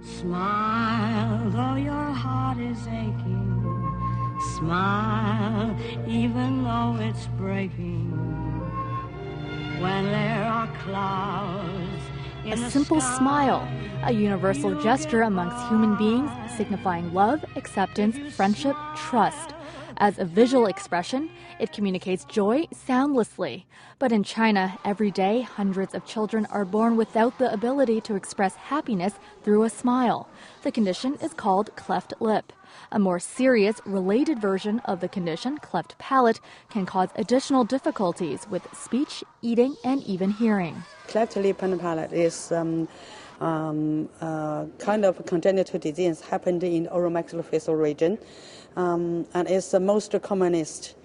Smile, though your heart is aching. Smile, even though it's breaking. When there are clouds in the A simple sky, smile, a universal gesture amongst human beings signifying love, acceptance, friendship, trust. As a visual expression, it communicates joy soundlessly. But in China, every day, hundreds of children are born without the ability to express happiness through a smile. The condition is called cleft lip. A more serious, related version of the condition, cleft palate, can cause additional difficulties with speech, eating, and even hearing. Cleft lip and palate is kind of congenital disease happened in the oromaxillofacial region, and it's the most commonest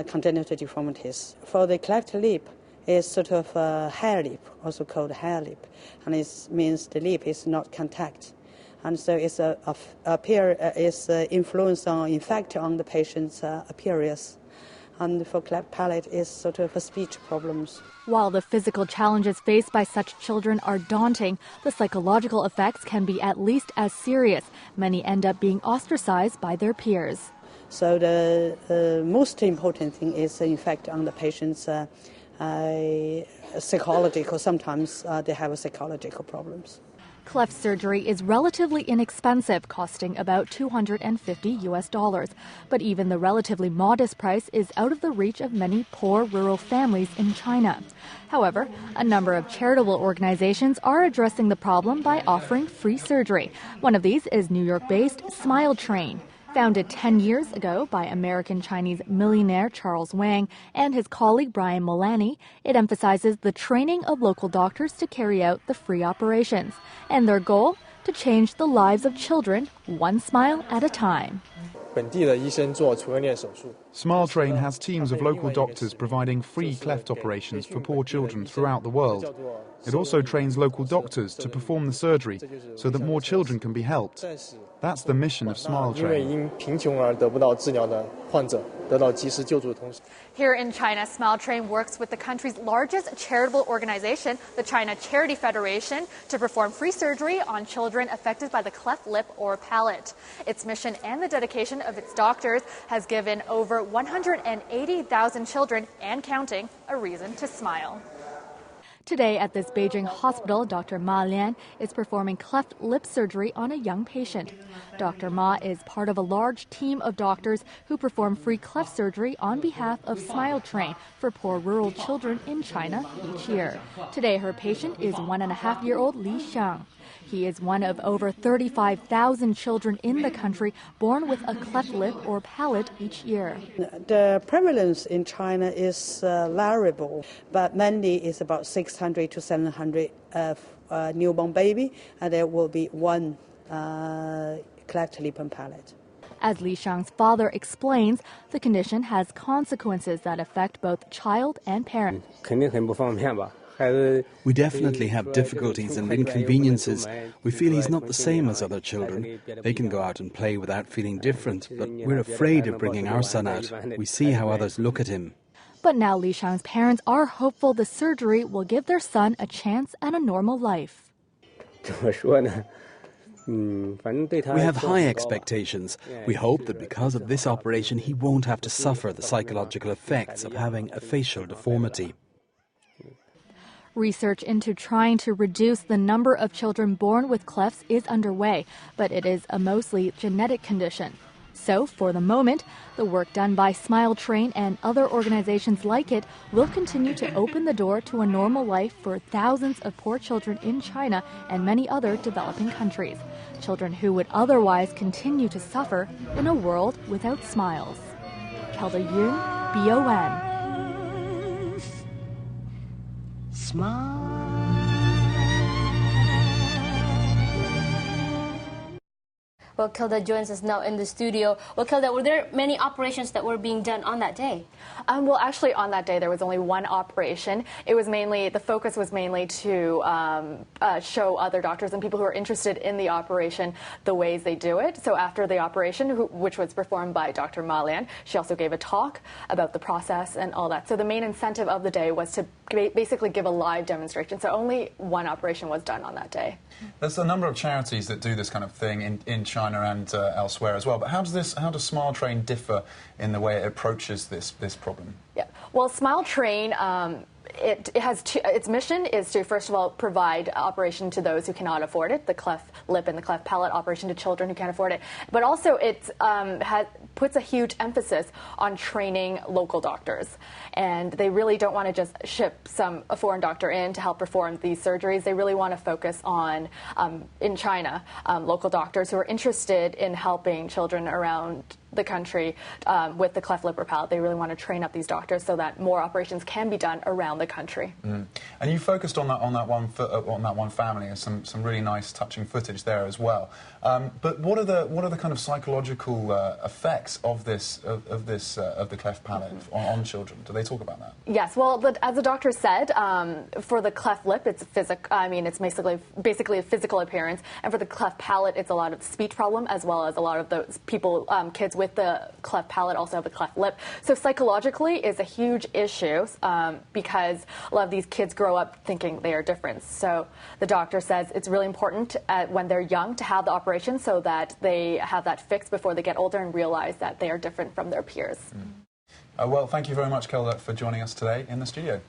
congenital deformities. For the cleft lip, it's sort of a hair lip, also called hair lip, and it means the lip is not contact. And so it's influence on, in fact, on the patient's appearance. And for cleft palate, it's sort of a speech problems. While the physical challenges faced by such children are daunting, the psychological effects can be at least as serious. Many end up being ostracized by their peers. So the most important thing is, in fact, on the patient's psychological. Sometimes they have psychological problems. Cleft surgery is relatively inexpensive, costing about $250. But even the relatively modest price is out of the reach of many poor rural families in China. However, a number of charitable organizations are addressing the problem by offering free surgery. One of these is New York-based Smile Train. Founded 10 years ago by American-Chinese millionaire Charles Wang and his colleague Brian Mullaney, it emphasizes the training of local doctors to carry out the free operations. And their goal? To change the lives of children, one smile at a time. Smile Train has teams of local doctors providing free cleft operations for poor children throughout the world. It also trains local doctors to perform the surgery so that more children can be helped. That's the mission of Smile Train. Here in China, Smile Train works with the country's largest charitable organization, the China Charity Federation, to perform free surgery on children affected by the cleft lip or palate. Its mission and the dedication of its doctors has given over 180,000 children and counting a reason to smile. Today at this Beijing hospital, Dr. Ma Lian is performing cleft lip surgery on a young patient. Dr. Ma is part of a large team of doctors who perform free cleft surgery on behalf of Smile Train for poor rural children in China each year. Today, her patient is 1.5-year-old Li Xiang. He is one of over 35,000 children in the country born with a cleft lip or palate each year. The prevalence in China is variable, but mainly is about 600 to 700 newborn baby, and there will be one cleft lip and palate. As Li Xiang's father explains, the condition has consequences that affect both child and parent. We definitely have difficulties and inconveniences. We feel he's not the same as other children. They can go out and play without feeling different, but we're afraid of bringing our son out. We see how others look at him. But now Li Xiang's parents are hopeful the surgery will give their son a chance at a normal life. We have high expectations. We hope that because of this operation he won't have to suffer the psychological effects of having a facial deformity. Research into trying to reduce the number of children born with clefts is underway, but it is a mostly genetic condition. So, for the moment, the work done by Smile Train and other organizations like it will continue to open the door to a normal life for thousands of poor children in China and many other developing countries. Children who would otherwise continue to suffer in a world without smiles. Kelda Yuen, BON. smile. Well, Kelda joins us now in the studio. Well, Kelda, were there many operations that were being done on that day? Well, actually, on that day, there was only one operation. It was mainly, the focus was mainly to show other doctors and people who are interested in the operation the ways they do it. So after the operation, which was performed by Dr. Ma Lian, she also gave a talk about the process and all that. So the main incentive of the day was to basically give a live demonstration. So only one operation was done on that day. There's a number of charities that do this kind of thing in China and elsewhere as well. But how does Smile Train differ in the way it approaches this problem? Yeah. Well, Smile Train. It has its mission is to, first of all, provide operation to those who cannot afford it, the cleft lip and the cleft palate operation to children who can't afford it. But also it puts a huge emphasis on training local doctors. And they really don't want to just ship a foreign doctor in to help perform these surgeries. They really want to focus on, in China, local doctors who are interested in helping children around the country with the cleft lip or palate. They really want to train up these doctors so that more operations can be done around the country. Mm. And you focused on that one family, and some really nice, touching footage there as well. But what are the kind of psychological effects of the cleft palate on children? Do they talk about that? Yes. Well, as the doctor said, for the cleft lip, it's basically a physical appearance, and for the cleft palate, it's a lot of speech problem, as well as a lot of those people, kids with the cleft palate also have a cleft lip. So psychologically is a huge issue because a lot of these kids grow up thinking they are different. So the doctor says it's really important when they're young to have the operation so that they have that fixed before they get older and realize that they are different from their peers. Well, thank you very much, Kelda, for joining us today in the studio.